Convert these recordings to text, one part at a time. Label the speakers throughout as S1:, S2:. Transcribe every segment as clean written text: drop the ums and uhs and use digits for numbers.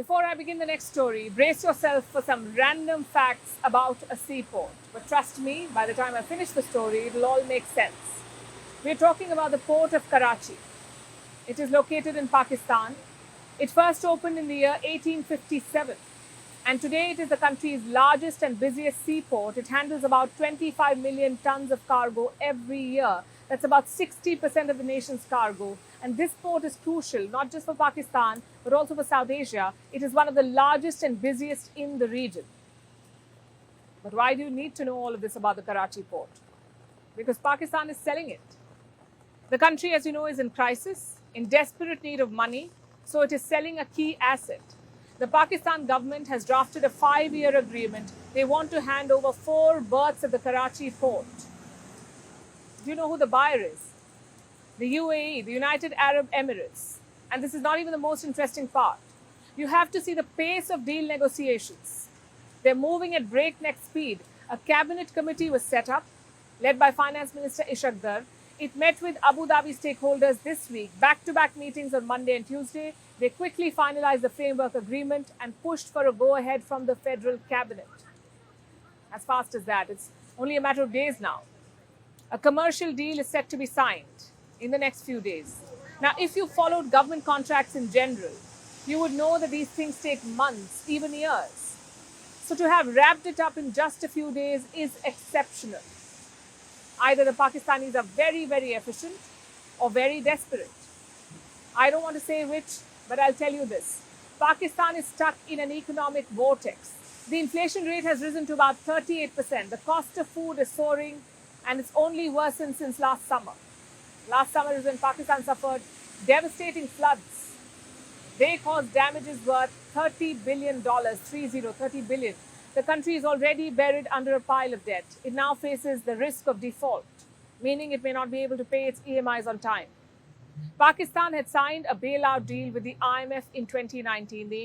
S1: Before I begin the next story, brace yourself for some random facts about a seaport. But trust me, by the time I finish the story, it'll all make sense. We're talking about the port of Karachi. It is located in Pakistan. It first opened in the year 1857. And today it is the country's largest and busiest seaport. It handles about 25 million tons of cargo every year. That's about 60% of the nation's cargo. And this port is crucial, not just for Pakistan, but also for South Asia. It is one of the largest and busiest in the region. But why do you need to know all of this about the Karachi port? Because Pakistan is selling it. The country, as you know, is in crisis, in desperate need of money, so it is selling a key asset. The Pakistan government has drafted a 5-year agreement. They want to hand over 4 berths at the Karachi port. Do you know who the buyer is? The UAE, the United Arab Emirates. And this is not even the most interesting part. You have to see the pace of deal negotiations. They're moving at breakneck speed. A cabinet committee was set up, led by Finance Minister Ishaq. It met with Abu Dhabi stakeholders this week, back-to-back meetings on Monday and Tuesday. They quickly finalized the framework agreement and pushed for a go-ahead from the federal cabinet. As fast as that, it's only a matter of days now. A commercial deal is set to be signed in the next few days. Now, if you followed government contracts in general, you would know that these things take months, even years. So to have wrapped it up in just a few days is exceptional. Either the Pakistanis are very, very efficient or very desperate. I don't want to say which, but I'll tell you this. Pakistan is stuck in an economic vortex. The inflation rate has risen to about 38%. The cost of food is soaring, and it's only worsened since last summer. Last summer is when Pakistan suffered devastating floods. They caused damages worth $30 billion, 30 billion. The country is already buried under a pile of debt. It now faces the risk of default, meaning it may not be able to pay its EMIs on time. Pakistan had signed a bailout deal with the IMF in 2019, the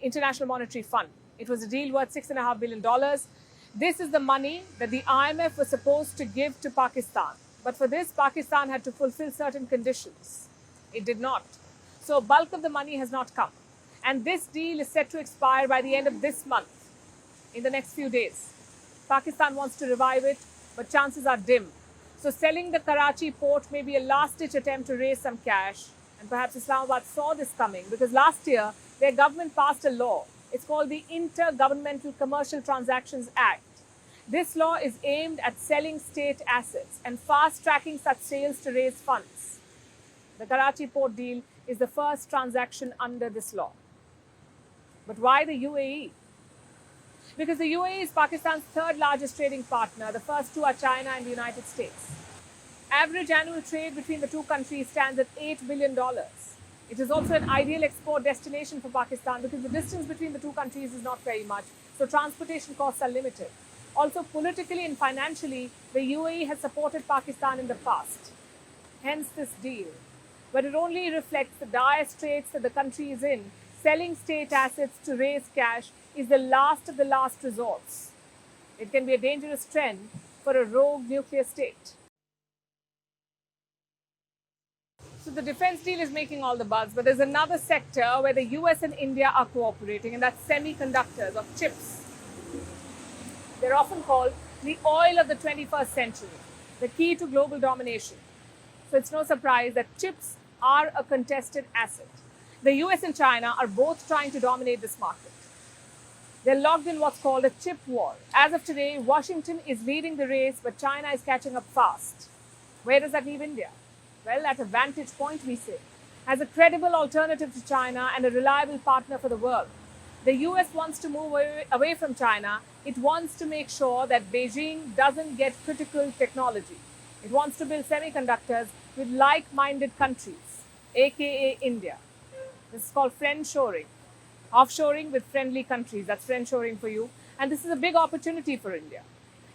S1: International Monetary Fund. It was a deal worth $6.5 billion. This is the money that the IMF was supposed to give to Pakistan. But for this, Pakistan had to fulfill certain conditions. It did not. So bulk of the money has not come. And this deal is set to expire by the end of this month, in the next few days. Pakistan wants to revive it, but chances are dim. So selling the Karachi port may be a last-ditch attempt to raise some cash. And perhaps Islamabad saw this coming because last year, their government passed a law. It's called the Intergovernmental Commercial Transactions Act. This law is aimed at selling state assets and fast-tracking such sales to raise funds. The Karachi port deal is the first transaction under this law. But why the UAE? Because the UAE is Pakistan's 3rd largest trading partner. The first 2 are China and the United States. Average annual trade between the two countries stands at $8 billion. It is also an ideal export destination for Pakistan because the distance between the two countries is not very much, so transportation costs are limited. Also, politically and financially, the UAE has supported Pakistan in the past. Hence this deal. But it only reflects the dire straits that the country is in. Selling state assets to raise cash is the last of the last resorts. It can be a dangerous trend for a rogue nuclear state. So the defense deal is making all the buzz, but there's another sector where the US and India are cooperating, and that's semiconductors or chips. They're often called the oil of the 21st century, the key to global domination. So it's no surprise that chips are a contested asset. The US and China are both trying to dominate this market. They're locked in what's called a chip war. As of today, Washington is leading the race, but China is catching up fast. Where does that leave India? Well, at a vantage point, we say, as a credible alternative to China and a reliable partner for the world. The US wants to move away from China. It wants to make sure that Beijing doesn't get critical technology. It wants to build semiconductors with like-minded countries, aka India. This is called friendshoring. Offshoring with friendly countries. That's friendshoring for you. And this is a big opportunity for India.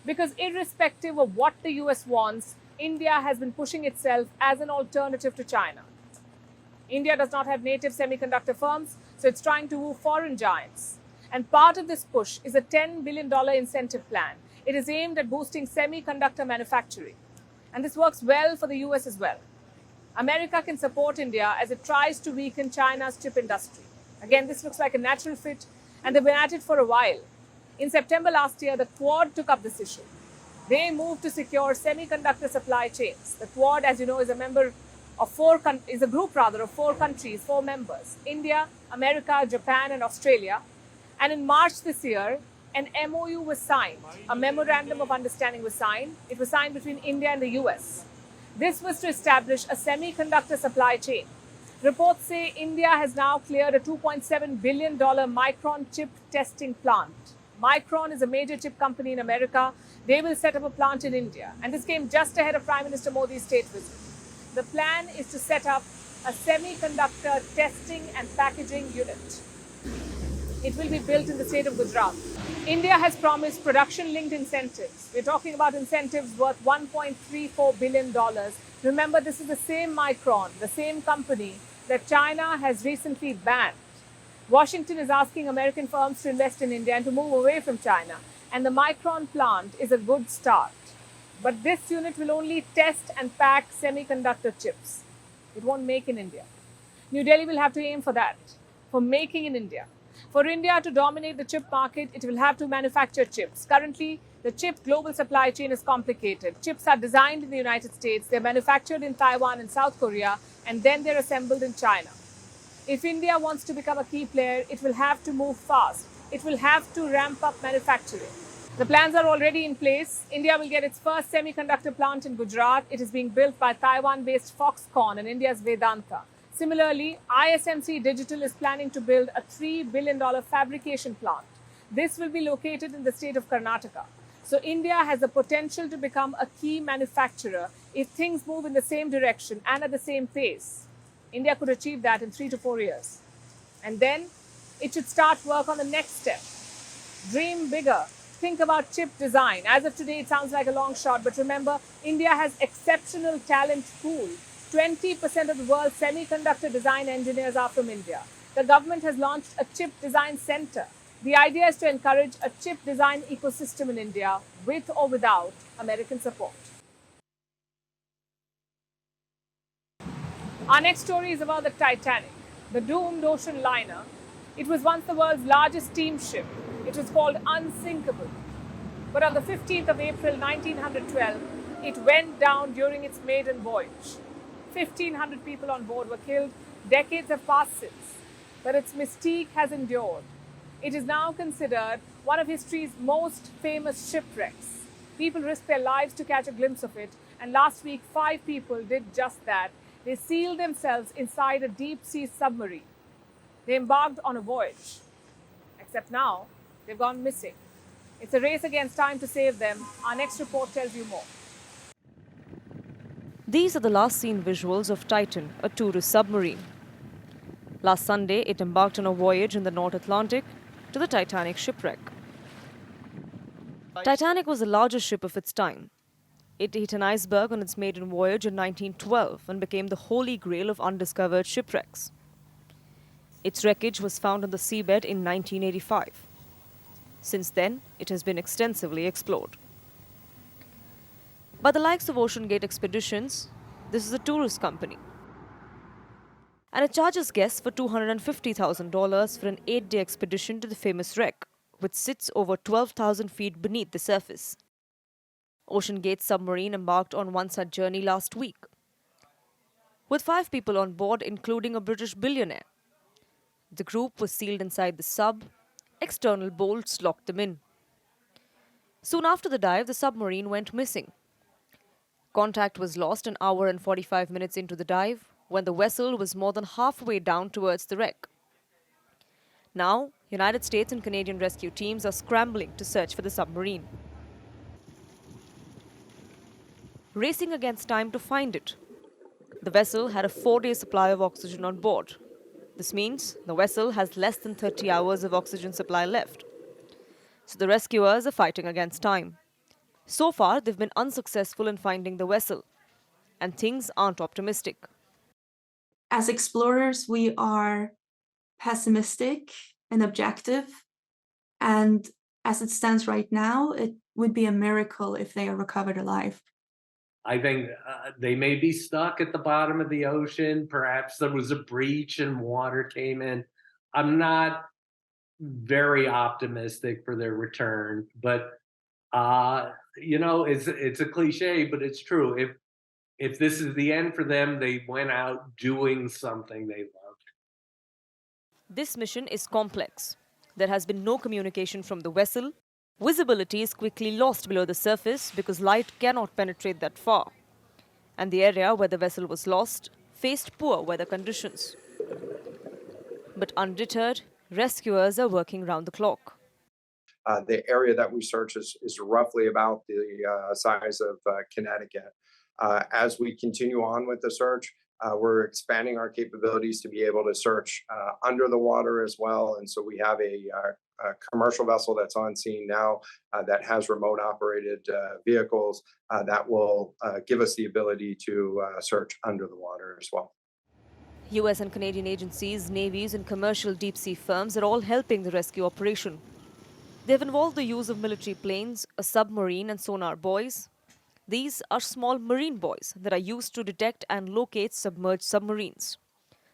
S1: Because irrespective of what the US wants, India has been pushing itself as an alternative to China. India does not have native semiconductor firms, so it's trying to woo foreign giants. And part of this push is a $10 billion incentive plan. It is aimed at boosting semiconductor manufacturing. And this works well for the US as well. America can support India as it tries to weaken China's chip industry. Again, this looks like a natural fit, and they've been at it for a while. In September last year, the Quad took up this issue. They moved to secure semiconductor supply chains. The Quad, as you know, is a member of is a group rather of 4 countries, 4 members: India, America, Japan, and Australia. And in March this year, an MOU was signed. A memorandum of understanding was signed. It was signed between India and the US. This was to establish a semiconductor supply chain. Reports say India has now cleared a $2.7 billion Micron chip testing plant. Micron is a major chip company in America. They will set up a plant in India. And this came just ahead of Prime Minister Modi's state visit. The plan is to set up a semiconductor testing and packaging unit. It will be built in the state of Gujarat. India has promised production-linked incentives. We're talking about incentives worth $1.34 billion. Remember, this is the same Micron, the same company that China has recently banned. Washington is asking American firms to invest in India and to move away from China. And the Micron plant is a good start. But this unit will only test and pack semiconductor chips. It won't make in India. New Delhi will have to aim for that, for making in India. For India to dominate the chip market, it will have to manufacture chips. Currently, the chip global supply chain is complicated. Chips are designed in the United States, they're manufactured in Taiwan and South Korea, and then they're assembled in China. If India wants to become a key player, it will have to move fast. It will have to ramp up manufacturing. The plans are already in place. India will get its first semiconductor plant in Gujarat. It is being built by Taiwan-based Foxconn and India's Vedanta. Similarly, ISMC Digital is planning to build a $3 billion fabrication plant. This will be located in the state of Karnataka. So India has the potential to become a key manufacturer if things move in the same direction and at the same pace. India could achieve that in 3 to 4 years. And then it should start work on the next step. Dream bigger. Think about chip design. As of today, it sounds like a long shot, but remember, India has exceptional talent pool. 20% of the world's semiconductor design engineers are from India. The government has launched a chip design center. The idea is to encourage a chip design ecosystem in India with or without American support. Our next story is about the Titanic, the doomed ocean liner. It was once the world's largest steamship. It was called unsinkable. But on the 15th of April 1912, it went down during its maiden voyage. 1,500 people on board were killed. Decades have passed since, but its mystique has endured. It is now considered one of history's most famous shipwrecks. People risked their lives to catch a glimpse of it, and last week 5 people did just that. They sealed themselves inside a deep-sea submarine. They embarked on a voyage. Except now, they've gone missing. It's a race against time to save them. Our next report tells you more.
S2: These are the last seen visuals of Titan, a tourist submarine. Last Sunday, it embarked on a voyage in the North Atlantic to the Titanic shipwreck. Titanic was the largest ship of its time. It hit an iceberg on its maiden voyage in 1912 and became the holy grail of undiscovered shipwrecks. Its wreckage was found on the seabed in 1985. Since then, it has been extensively explored. By the likes of OceanGate Expeditions, this is a tourist company. And it charges guests for $250,000 for an 8-day expedition to the famous wreck, which sits over 12,000 feet beneath the surface. OceanGate's submarine embarked on one such journey last week, with 5 people on board, including a British billionaire. The group was sealed inside the sub. External bolts locked them in. Soon after the dive, the submarine went missing. Contact was lost an hour and 45 minutes into the dive, when the vessel was more than halfway down towards the wreck. Now, United States and Canadian rescue teams are scrambling to search for the submarine, racing against time to find it. The vessel had a 4-day supply of oxygen on board. This means the vessel has less than 30 hours of oxygen supply left. So the rescuers are fighting against time. So far, they've been unsuccessful in finding the vessel, and things aren't optimistic.
S3: As explorers, we are pessimistic and objective, and as it stands right now, it would be a miracle if they are recovered alive.
S4: I think they may be stuck at the bottom of the ocean. Perhaps there was a breach and water came in. I'm not very optimistic for their return, but it's a cliche, but it's true. If this is the end for them, they went out doing something they loved.
S2: This mission is complex. There has been no communication from the vessel. Visibility is quickly lost below the surface because light cannot penetrate that far. And the area where the vessel was lost faced poor weather conditions. But undeterred, rescuers are working round the clock.
S5: The area that we search is roughly about the size of Connecticut. As we continue on with the search, we're expanding our capabilities to be able to search under the water as well. And so we have a commercial vessel that's on scene now that has remote operated vehicles that will give us the ability to search under the water as well.
S2: US and Canadian agencies, navies, and commercial deep sea firms are all helping the rescue operation. They've involved the use of military planes, a submarine, and sonar buoys. These are small marine buoys that are used to detect and locate submerged submarines.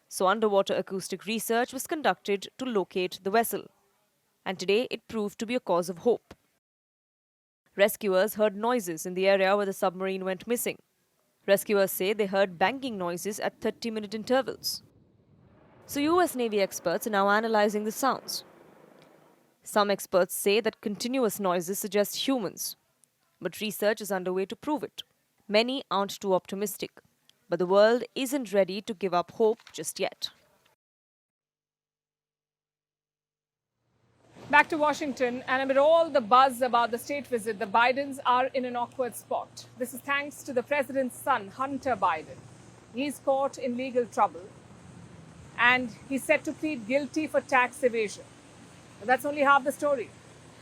S2: So underwater acoustic research was conducted to locate the vessel. And today it proved to be a cause of hope. Rescuers heard noises in the area where the submarine went missing. Rescuers say they heard banging noises at 30-minute intervals. So US Navy experts are now analyzing the sounds. Some experts say that continuous noises suggest humans, but research is underway to prove it. Many aren't too optimistic, but the world isn't ready to give up hope just yet.
S1: Back to Washington, and amid all the buzz about the state visit, the Bidens are in an awkward spot. This is thanks to the president's son, Hunter Biden. He's caught in legal trouble, and he's set to plead guilty for tax evasion. But that's only half the story.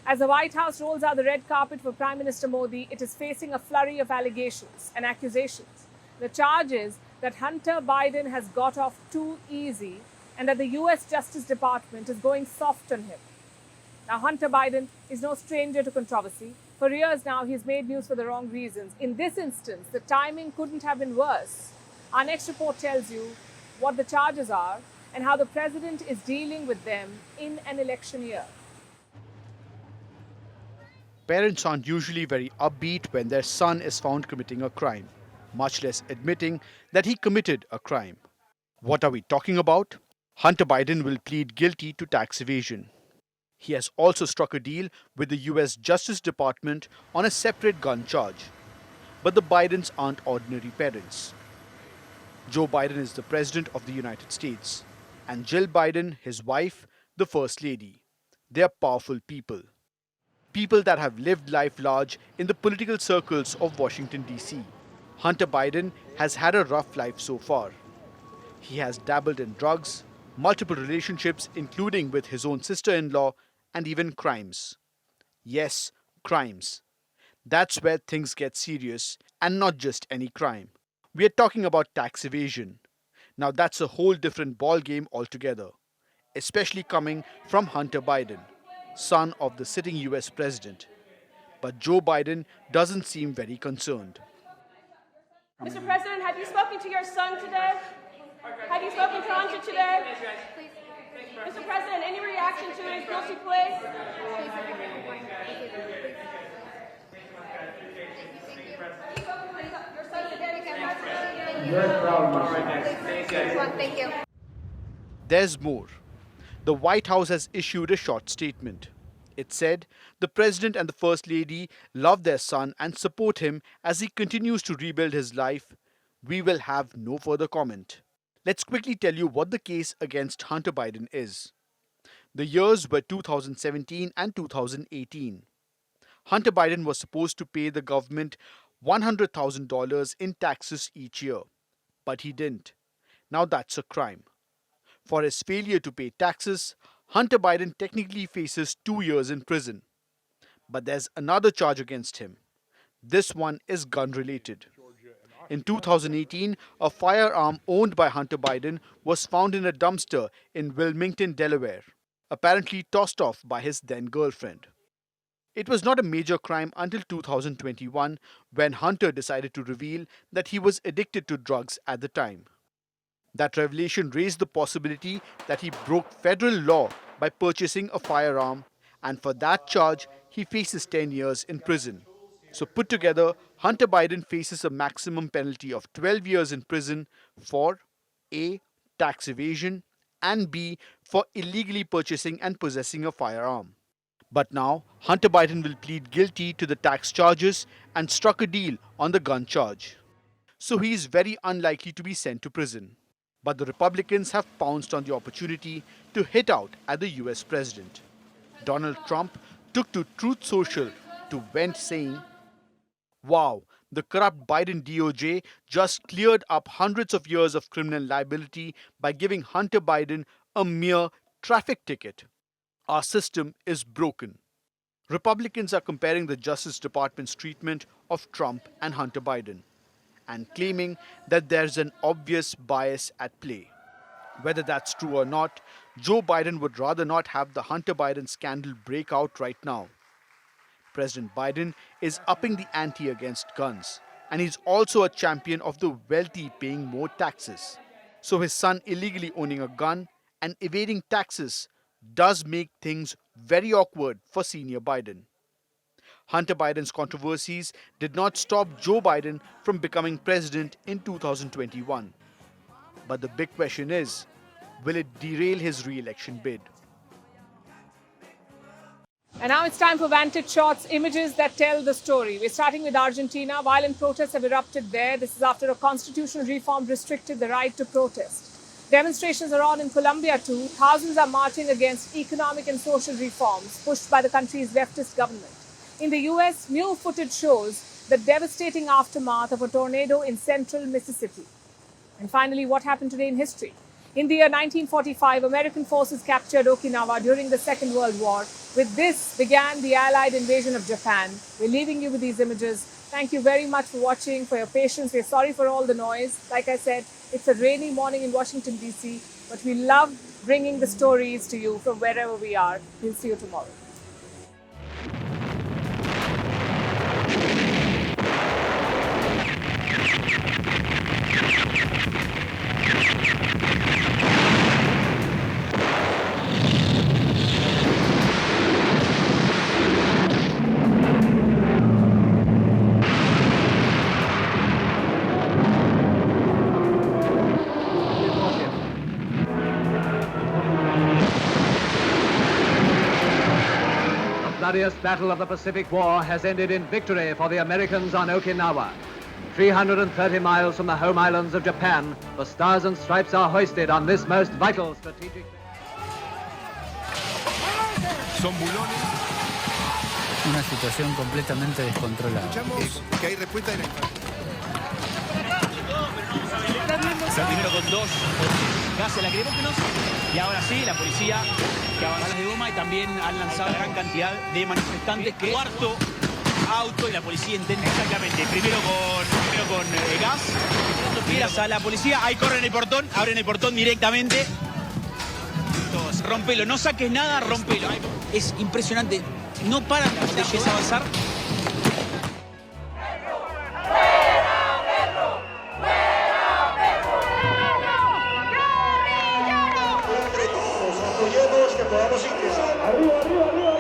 S1: As the White House rolls out the red carpet for Prime Minister Modi, it is facing a flurry of allegations and accusations. The charge is that Hunter Biden has got off too easy and that the US Justice Department is going soft on him. Now, Hunter Biden is no stranger to controversy. For years now, he's made news for the wrong reasons. In this instance, the timing couldn't have been worse. Our next report tells you what the charges are and how the president is dealing with them in an election year.
S6: Parents aren't usually very upbeat when their son is found committing a crime, much less admitting that he committed a crime. What are we talking about? Hunter Biden will plead guilty to tax evasion. He has also struck a deal with the US Justice Department on a separate gun charge. But the Bidens aren't ordinary parents. Joe Biden is the President of the United States, and Jill Biden, his wife, the First Lady. They are powerful people. People that have lived life large in the political circles of Washington, D.C. Hunter Biden has had a rough life so far. He has dabbled in drugs, multiple relationships, including with his own sister-in-law, and even crimes. Yes, crimes. That's where things get serious, and not just any crime. We are talking about tax evasion. Now that's a whole different ballgame altogether, especially coming from Hunter Biden, son of the sitting US president. But Joe Biden doesn't seem very concerned.
S7: Mr. President, have you spoken to your son today? Have you spoken to Hunter today? Mr. President, any reaction to his guilty plea?
S8: Thank you.
S6: There's more. The White House has issued a short statement. It said the President and the First Lady love their son and support him as he continues to rebuild his life. We will have no further comment. Let's quickly tell you what the case against Hunter Biden is. The years were 2017 and 2018. Hunter Biden was supposed to pay the government $100,000 in taxes each year, but he didn't. Now that's a crime. For his failure to pay taxes, Hunter Biden technically faces 2 years in prison. But there's another charge against him. This one is gun-related. In 2018, a firearm owned by Hunter Biden was found in a dumpster in Wilmington, Delaware, apparently tossed off by his then-girlfriend. It was not a major crime until 2021, when Hunter decided to reveal that he was addicted to drugs at the time. That revelation raised the possibility that he broke federal law by purchasing a firearm, and for that charge, he faces 10 years in prison. So, put together, Hunter Biden faces a maximum penalty of 12 years in prison for A. Tax evasion, and B. For illegally purchasing and possessing a firearm. But now, Hunter Biden will plead guilty to the tax charges and struck a deal on the gun charge. So he is very unlikely to be sent to prison. But the Republicans have pounced on the opportunity to hit out at the US president. Donald Trump took to Truth Social to vent saying, "Wow, the corrupt Biden DOJ just cleared up hundreds of years of criminal liability by giving Hunter Biden a mere traffic ticket. Our system is broken." Republicans are comparing the Justice Department's treatment of Trump and Hunter Biden and claiming that there's an obvious bias at play. Whether that's true or not, Joe Biden would rather not have the Hunter Biden scandal break out right now. President Biden is upping the ante against guns, and he's also a champion of the wealthy paying more taxes. So his son illegally owning a gun and evading taxes does make things very awkward for senior Biden. Hunter Biden's controversies did not stop Joe Biden from becoming president in 2021. But the big question is, will it derail his re-election bid?
S1: And now it's time for Vantage Shots, images that tell the story. We're starting with Argentina. Violent protests have erupted there. This is after a constitutional reform restricted the right to protest. Demonstrations are on in Colombia too. Thousands are marching against economic and social reforms pushed by the country's leftist government. In the US, new footage shows the devastating aftermath of a tornado in central Mississippi. And finally, what happened today in history? In the year 1945, American forces captured Okinawa during the Second World War. With this began the Allied invasion of Japan. We're leaving you with these images. Thank you very much for watching, for your patience. We're sorry for all the noise. Like I said, it's a rainy morning in Washington, D.C., but we love bringing the stories to you from wherever we are. We'll see you tomorrow.
S8: The bloodiest battle of the Pacific War has ended in victory for the Americans on Okinawa. 330 miles from the home islands of Japan, the stars and stripes are hoisted on this most vital strategic...
S9: Son bulones.
S10: Una situación completamente descontrolada.
S9: Escuchamos que hay respuesta de la infantería.
S11: Primero con 2 gases lacrimógenos y ahora sí, la policía que avanza balas de goma y también han lanzado gran cantidad de manifestantes. Que cuarto auto y la policía intenta exactamente. Primero con gas, miras a la policía, ahí corren el portón, abren el portón directamente. Rompelo, no saques nada, rompelo. Es impresionante, no paran las leyes a avanzar.
S12: Que podamos ingresar. Arriba, arriba, arriba.